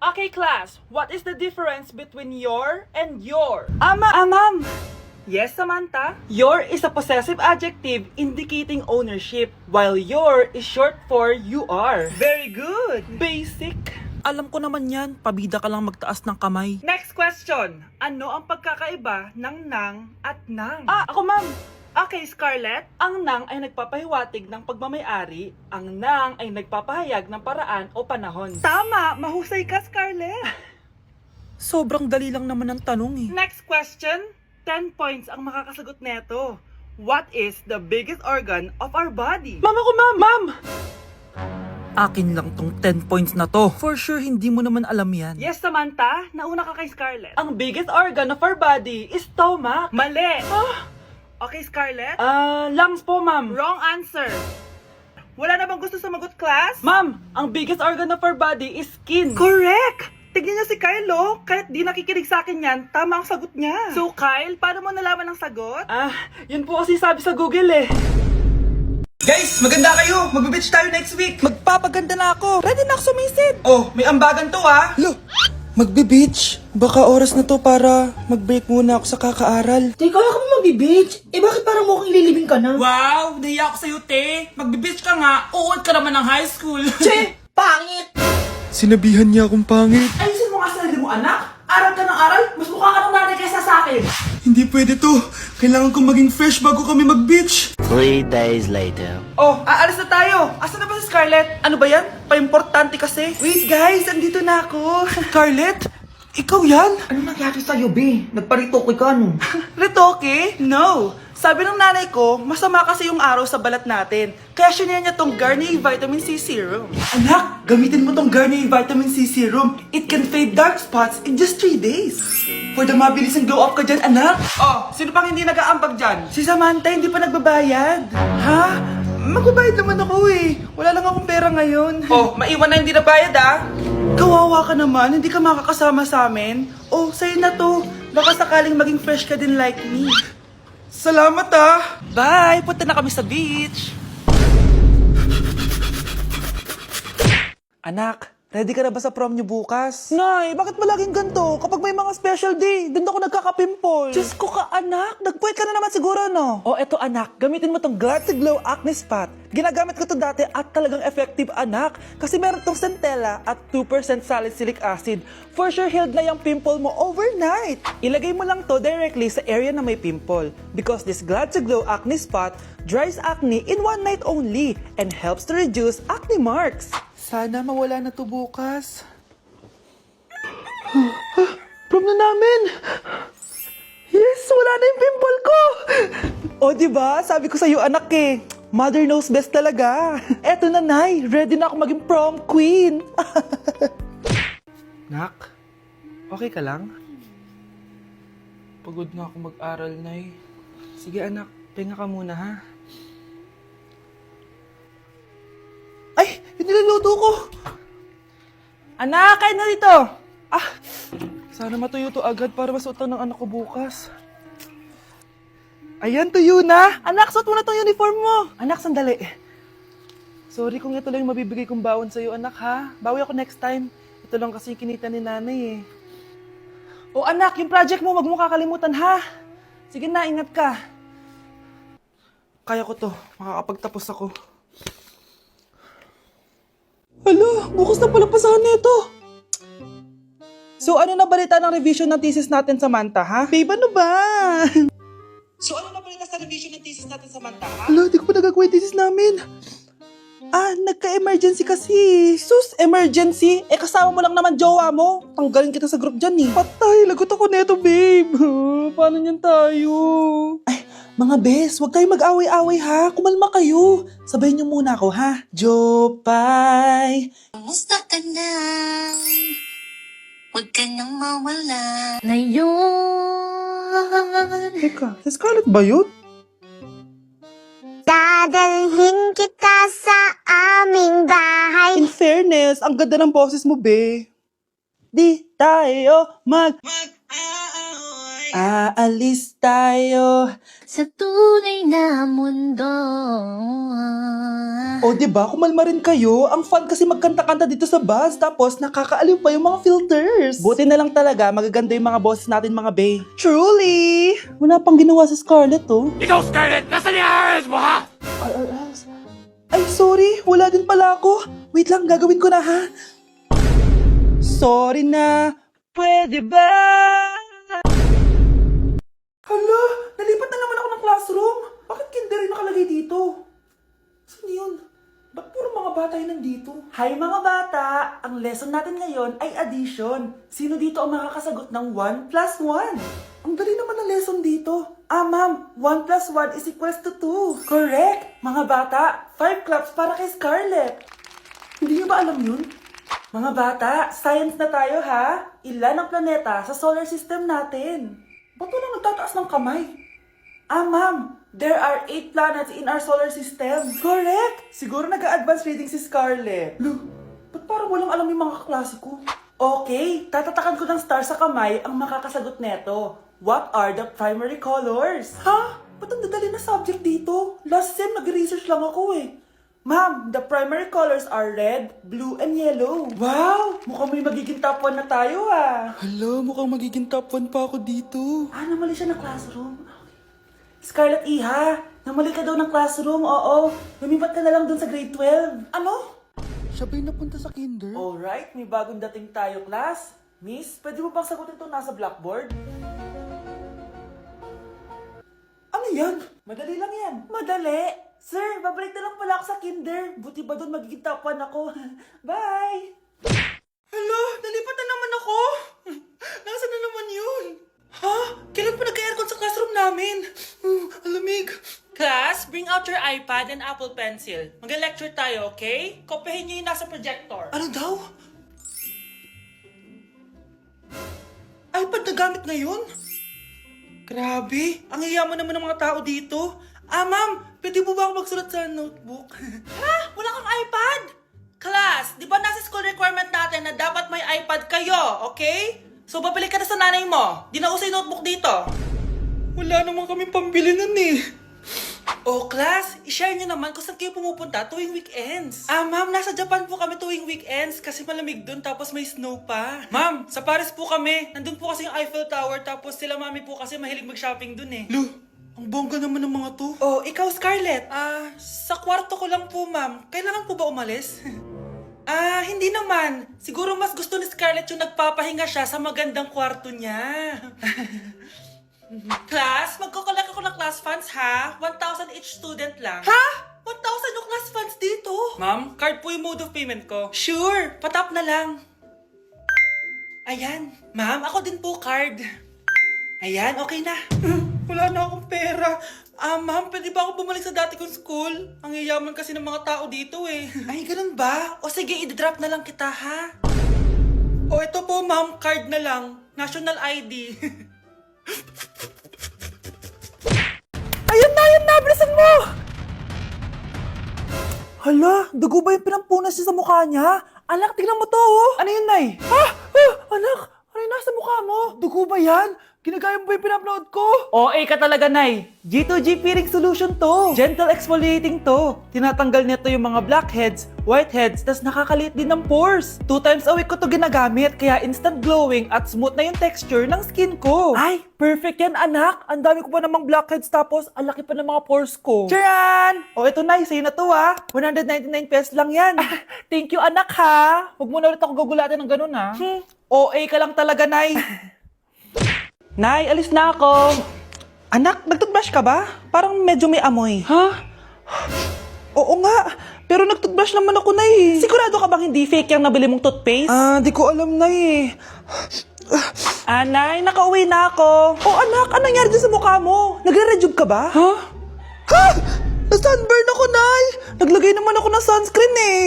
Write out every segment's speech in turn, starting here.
Okay, class, what is the difference between your and your? Ma'am! Yes, Samantha? Your is a possessive adjective indicating ownership, while your is short for you are. Very good! Basic! Alam ko naman yan, pabida ka lang magtaas ng kamay. Next question. Ano ang pagkakaiba ng nang at nang? Ako ma'am! Okay, Scarlett. Ang nang ay nagpapahiwatig ng pagmamayari, ang nang ay nagpapahayag ng paraan o panahon. Tama! Mahusay ka, Scarlett! Sobrang dali lang naman ang tanong eh. Next question. 10 points ang makakasagot neto. What is the biggest organ of our body? Ma'am ako, ma'am! Ma'am! Akin lang tong 10 points na to. For sure, hindi mo naman alam yan. Yes, Samantha. Nauna ka kay Scarlett. Ang biggest organ of our body is stomach. Mali! Okay, Scarlett? Lungs po, ma'am. Wrong answer. Wala na bang gusto sumagot, class? Ma'am, ang biggest organ of our body is skin. Correct! Tignan niyo si Kyle, oh. Kahit di nakikinig sa akin yan, tama ang sagot niya. So, Kyle, paano mo nalaman ang sagot? Yun po kasi sabi sa Google eh. Guys, maganda kayo! Magbe-beach tayo next week! Magpapaganda na ako. Ready na ako sumisid. Oh, may ambagan to ha! Lo, magbe-beach. Baka oras na to para mag-break muna ako sa kakaaral. Teka, wala ka ba mag-beach? Eh bakit parang mukhang ililibing ka na? Wow! Nahiya ako sa'yo, te! Magbe-beach ka nga! Uod ka naman ng high school! Che! Pangit! Sinabihan niya akong pangit. Ayusin mo nga sarili mo, anak. Aral ka ng aral. Mas mukha ka ng nanay kaysa sa akin. Hindi pwede to. Kailangan kong maging fresh bago kami mag-beach. 3 days later. Oh, aalis na tayo. Asa na ba si Scarlett? Ano ba yan? Pa-importante kasi. Wait guys, andito na ako. Scarlett, ikaw yan? Ano nangyari sa'yo, be? Nagparitoke ka, no? Retoke? No. Sabi ng nanay ko, masama kasi yung araw sa balat natin. Kaya sinaya niya tong Garnier Vitamin C Serum. Anak, gamitin mo tong Garnier Vitamin C Serum. It can fade dark spots in just 3 days. For the mabilis and glow up ka dyan, anak. Oh, sino pang hindi nag-aambag dyan? Si Samantha hindi pa nagbabayad. Ha? Magbabayad naman ako eh. Wala lang akong pera ngayon. Oh, maiwan na hindi nabayad ah. Kawawa ka naman, hindi ka makakasama sa amin. Oh, sa'yo na to. Baka sakaling maging fresh ka din like me. Salamat ah. Bye, punta na kami sa beach. Anak, ready ka na ba sa prom niyo bukas? Nay, bakit malaging ganito? Kapag may mga special day, doon ako nagkaka-pimple. Diyos ko ka, anak. Nag-point ka na naman siguro, no? Oh, eto anak, gamitin mo tong Glad to Glow Acne Spot. Ginagamit ko to dati at talagang effective, anak. Kasi meron tong centella at 2% salicylic acid. For sure, healed na yung pimple mo overnight. Ilagay mo lang to directly sa area na may pimple. Because this Glad to Glow Acne Spot dries acne in 1 night only and helps to reduce acne marks. Sana mawala na to bukas. Prom na namin! Yes! Wala na yung pimple ko! O diba? Sabi ko sa'yo anak eh. Mother knows best talaga. Eto na, Nay. Ready na ako maging prom queen. Nak, okay ka lang? Pagod na ako mag-aral, Nay. Sige anak, pahinga ka muna ha. Ay! Yung niluluto ko! Anak, kain na dito! Sana matuyo to agad para masuotan ng anak ko bukas. Ayan, tuyo na! Anak, suot mo na tong uniform mo! Anak, sandali. Sorry kung ito lang yung mabibigay kong bawon sa'yo, anak, ha? Bawi ako next time. Ito lang kasi yung kinita ni nanay, eh. O anak, yung project mo, wag mo kakalimutan, ha? Sige na, ingat ka. Kaya ko to. Makakapagtapos ako. Hala, bukas na palang pasahan nito. So, ano na balita ng revision ng thesis natin, Samantha, ha? Babe, ano ba? So ano na balita sa revision ng thesis natin, Samantha? Hala, di ko pa nagagawa yung thesis namin. Nagka-emergency kasi. Sus, emergency? Eh, kasama mo lang naman jowa mo. Tanggalin kita sa group dyan eh. Patay, lagot ako neto, babe. Paano niyan tayo? Ay, mga bes, huwag kayong mag-away-away ha. Kumalma kayo. Sabayin niyo muna ako ha. Jopay. Kumusta ka na? Huwag ka nang mawala. Teka, si Scarlett ba yun? Dadalhin kita sa aming bahay. In fairness, ang ganda ng boses mo, be. Di tayo mag-aaway. Aalis tayo. Sa tunay na mundo. O diba, kumalma rin kayo. Ang fun kasi magkanta-kanta dito sa bus. Tapos nakakaaliw pa yung mga filters. Buti na lang talaga, magaganda yung mga bosses natin mga bay. Truly! Wala pang ginawa sa Scarlett, oh. Ikaw, Scarlett! Nasaan yung RS mo, ha? Ay, sorry. Wala din pala ako. Wait lang, gagawin ko na, ha? Sorry na. Pwede ba? Hala, nalipat na naman ako ng classroom. Bakit kinder yung nakalagay dito? Saan yun? Ba't puro mga bata yung nandito? Hi mga bata! Ang lesson natin ngayon ay addition. Sino dito ang makakasagot ng 1 plus 1? Ang dali naman ng lesson dito. Ma'am, 1 plus 1 is equals to 2. Correct! Mga bata, 5 claps para kay Scarlett. Hindi niyo ba alam yun? Mga bata, science na tayo ha? Ilan ang planeta sa solar system natin? Ba't walang nagtataas ng kamay? Ma'am, there are 8 planets in our solar system. Correct! Siguro nag-a-advance reading si Scarlett. Lo, ba't parang walang alam yung mga kaklase ko? Okay, tatatakan ko ng star sa kamay ang makakasagot neto. What are the primary colors? Ha? Ba't ang dadali na subject dito? Last sem, nag-research lang ako eh. Ma'am, the primary colors are red, blue, and yellow. Wow! Mukhang may magiging top 1 na tayo ah. Hala, mukhang magiging top 1 pa ako dito. Namali siya ng classroom. Scarlett Iha, namali ka daw ng classroom, oo. Lumipat ka na lang dun sa grade 12. Ano? Siya ba'y napunta sa kinder? Alright, may bagong dating tayo, class. Miss, pwede mo bang sagutin ito nasa blackboard? Ano yan? Madali lang yan. Madali? Sir, babalik na lang pala ako sa kinder. Buti ba doon magiging top 1 ako? Bye! Hala, nalipat na naman ako. Nasaan na naman yun? Ha? Kailan pa nagka-aircon sa classroom namin? Alamig. Class, bring out your iPad and Apple Pencil. Mag-lecture tayo, okay? Kopyahin niyo yung nasa projector. Ano daw? iPad na gamit ngayon? Grabe, ang yayaman naman ng mga tao dito. Ma'am, pwede mo ba ako magsulat sa notebook? Ha? Wala kang iPad? Class, di ba nasa school requirement natin na dapat may iPad kayo, okay? So, babalik ka na sa nanay mo. Di na uso yung notebook dito. Wala naman kami pambili nun eh. Oh, class, i-share nyo naman kung saan kayo pumupunta tuwing weekends. Ma'am, nasa Japan po kami tuwing weekends kasi malamig dun tapos may snow pa. Ma'am, sa Paris po kami. Nandun po kasi yung Eiffel Tower tapos sila mami po kasi mahilig mag-shopping dun eh. Lo, ang bongga naman ng mga to. Oh, ikaw Scarlett. Sa kwarto ko lang po, ma'am. Kailangan po ba umalis? Hindi naman. Siguro mas gusto ni Scarlett yung nagpapahinga siya sa magandang kwarto niya. Class, magkukulak ako ng class funds ha. 1,000 each student lang. Ha? 1,000 yung class funds dito? Ma'am, card po yung mode of payment ko. Sure, patap na lang. Ayan. Ma'am, ako din po card. Ayan, okay na. Wala na akong pera. Ma'am, pwede ba ako bumalik sa dati kong school? Ang yayaman kasi ng mga tao dito eh. Ay, ganun ba? O sige, i-drop na lang kita ha. O ito po ma'am, card na lang. National ID. Ayun na, bilisan mo! Hala, dugo ba yung pinampunas niya sa mukha niya? Anak, tingnan mo to, oh! Ano yun, Nay? Anak, ano yung nasa mukha mo? Dugo ba yan? Ginagaya mo ba yung pinupload ko? OA ka talaga, Nay. G2G peeling solution to. Gentle exfoliating to. Tinatanggal nito yung mga blackheads, whiteheads, tas nakakaliit din ng pores. 2 times a week ko to ginagamit, kaya instant glowing at smooth na yung texture ng skin ko. Ay, perfect yan, anak. Ang dami ko pa namang blackheads tapos ang laki pa ng mga pores ko. Charan! O ito, Nay, sa'yo na to ha. 199 pesos lang yan. Thank you, anak, ha. Huwag mo na ulit ako gugulatin ng ganun, ha. OA ka lang talaga, Nay. Nay, alis na ako. Anak, nagtoothbrush ka ba? Parang medyo may amoy. Ha? Oo nga. Pero nagtoothbrush naman ako, Nay. Sigurado ka bang hindi fake yung nabili mong toothpaste? Di ko alam, Nay. Nay, nakauwi na ako. Oh, anak, anong nangyari dyan sa mukha mo? Nagre-rejuve ka ba? Ha? Na-sunburn ako, Nay. Naglagay naman ako ng sunscreen eh.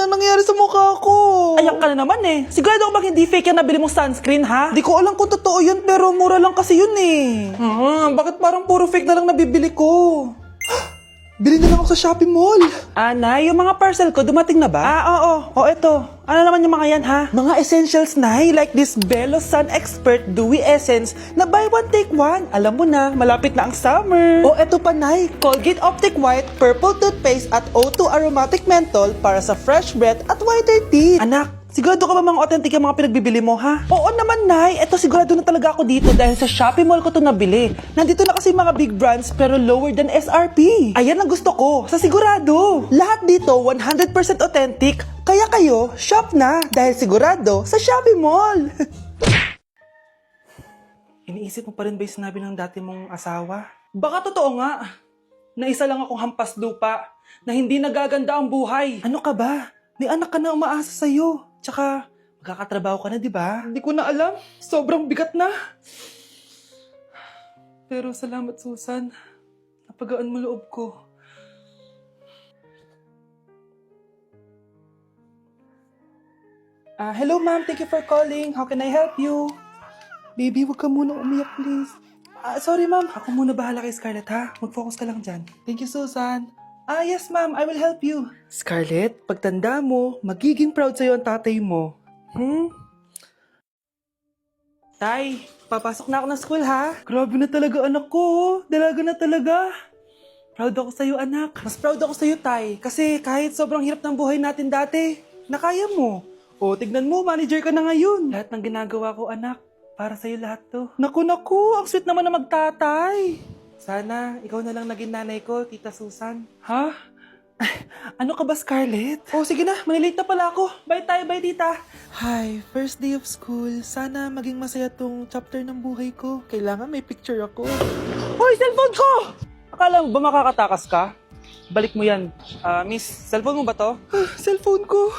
Nangyari sa mukha ko. Ayak ka na naman eh. Sigurado ako bang hindi fake yung nabili mong sunscreen, ha? Di ko alam kung totoo yun, pero mura lang kasi yun eh. Bakit parang puro fake na lang nabibili ko? Bili na lang ako sa Shopee Mall. Nay, yung mga parcel ko, dumating na ba? Oo. O, eto. Ano naman yung mga yan, ha? Mga essentials, Nay, like this Belo Sun Expert Dewy Essence na buy one, take one. Alam mo na, malapit na ang summer. O, eto pa, Nay. Colgate Optic White, Purple Toothpaste at O2 Aromatic Menthol para sa fresh breath at whiter teeth. Anak, sigurado ka ba mga authentic yung mga pinagbibili mo, ha? Oo naman, Nay. Eto, sigurado na talaga ako dito dahil sa Shopee Mall ko to nabili. Nandito na kasi mga big brands pero lower than SRP. Ayan ang gusto ko, sa sigurado. Lahat dito 100% authentic. Kaya kayo, shop na dahil sigurado sa Shopee Mall. Iniisip mo pa rin ba yung sinabi ng dati mong asawa? Baka totoo nga. Na isa lang akong hampas lupa na hindi nagaganda ang buhay. Ano ka ba? May anak ka na umaasa sa'yo. Tsaka, magkakatrabaho ka na, di ba? Hindi ko na alam. Sobrang bigat na. Pero salamat, Susan. Napagaan mo loob ko. Hello, ma'am. Thank you for calling. How can I help you? Baby, wag ka muna umiyak, please. Sorry, ma'am. Ako muna bahala kay Scarlett, ha? Mag-focus ka lang dyan. Thank you, Susan. Yes, ma'am. I will help you. Scarlett, pagtanda mo, magiging proud sa'yo ang tatay mo. Tay, papasok na ako ng school, ha? Grabe na talaga, anak ko. Dalaga na talaga. Proud ako sa'yo, anak. Mas proud ako sa'yo, Tay. Kasi kahit sobrang hirap ng buhay natin dati, nakaya mo. O, tignan mo, manager ka na ngayon. Lahat ng ginagawa ko, anak, para sa'yo lahat to. Naku, ang sweet naman na magtatay. Sana, ikaw na lang naging nanay ko, Tita Susan. Ha? Ano ka ba, Scarlett? Oh, sige na, malilate na pala ako. Bye tayo, bye, Tita. Hi, first day of school. Sana maging masaya tong chapter ng buhay ko. Kailangan may picture ako. Hoy, cellphone ko! Akala mo ba makakatakas ka? Balik mo yan. Miss, cellphone mo ba to? Cellphone ko.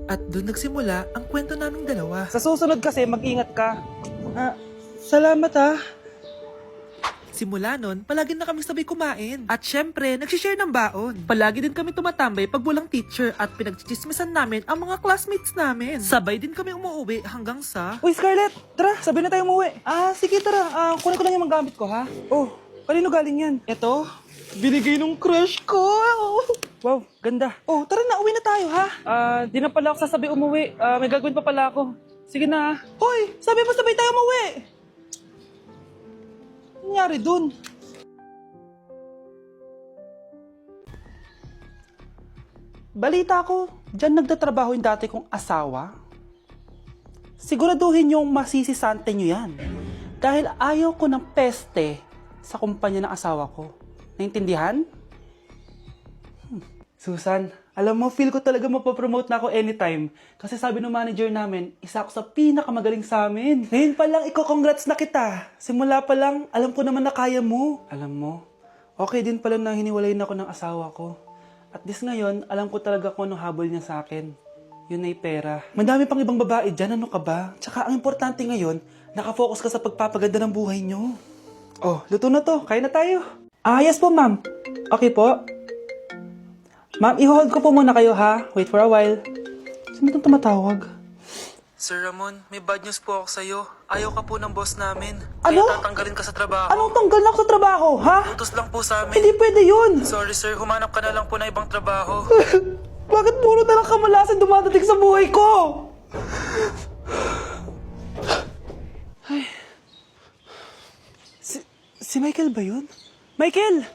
At doon nagsimula ang kwento naming dalawa. Sa susunod kasi, mag-ingat ka. Salamat, ha. Simula nun, palagi na kami sabay kumain. At syempre, nagsishare ng baon. Palagi din kami tumatambay pag walang teacher at pinagchichismisan namin ang mga classmates namin. Sabay din kami umuwi hanggang sa... Uy, Scarlett! Tara, sabay na tayo umuwi. Sige, tara. Kunin ko lang yung mga gamit ko, ha? Oh, kanino galing yan? Eto, binigay nung crush ko. Wow, ganda. Oh, tara na, uwi na tayo, ha? Di na pala ako sasabi umuwi. May gagawin pa pala ako. Sige na, ha? Hoy, sabi mo sabay tayo umuwi. Ano nangyari dun? Balita ko, dyan nagtatrabaho yung dati kong asawa. Siguraduhin yung masisisante nyo yan. Dahil ayaw ko ng peste sa kumpanya ng asawa ko. Naintindihan? Susan, alam mo, feel ko talaga mapopromote na ako anytime. Kasi sabi ng manager namin, isa ako sa pinakamagaling sa amin. Ngayon pa lang, congrats na kita. Simula pa lang, alam ko naman na kaya mo. Alam mo, okay din pala na hiniwalayin ako ng asawa ko. At this ngayon, alam ko talaga kung anong habol niya sa akin. Yun ay pera. Madami pang ibang babae dyan, ano ka ba? Tsaka ang importante ngayon, nakafocus ka sa pagpapaganda ng buhay nyo. Oh, luto na to. Kaya na tayo. Yes po, ma'am. Okay po. Ma'am, i-hold ko po muna kayo, ha? Wait for a while. Sino itong tumatawag? Sir Ramon, may bad news po ako sa'yo. Ayaw ka po ng boss namin. Ano? Kaya tatanggalin ka sa trabaho. Anong tanggal na ako sa trabaho, ha? Utos lang po sa amin. Hindi pwede yun. Sorry sir, humanap ka na lang po na ibang trabaho. Bakit puro na lang kamalasan dumadating sa buhay ko? Ay. Si Michael ba yun? Michael!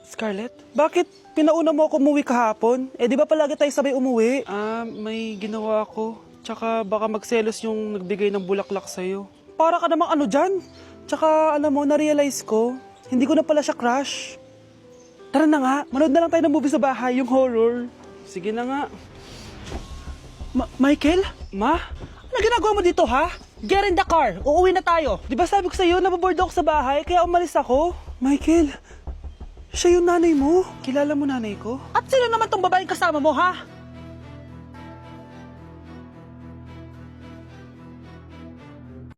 Scarlett, bakit pinauna mo ako umuwi kahapon? Di ba palagi tayo sabay umuwi? May ginawa ako. Tsaka baka magselos yung nagbigay ng bulaklak sa'yo. Para ka namang ano dyan? Tsaka alam mo, na-realize ko, hindi ko na pala siya crush. Tara na nga, manood na lang tayo ng movie sa bahay, yung horror. Sige na nga. Michael? Ma? Ano ginagawa mo dito, ha? Get in the car, uuwi na tayo. Di ba sabi ko sa'yo, nababoard ako sa bahay, kaya umalis ako? Michael, siya yung nanay mo. Kilala mo nanay ko? At sino naman tong babaeng kasama mo, ha?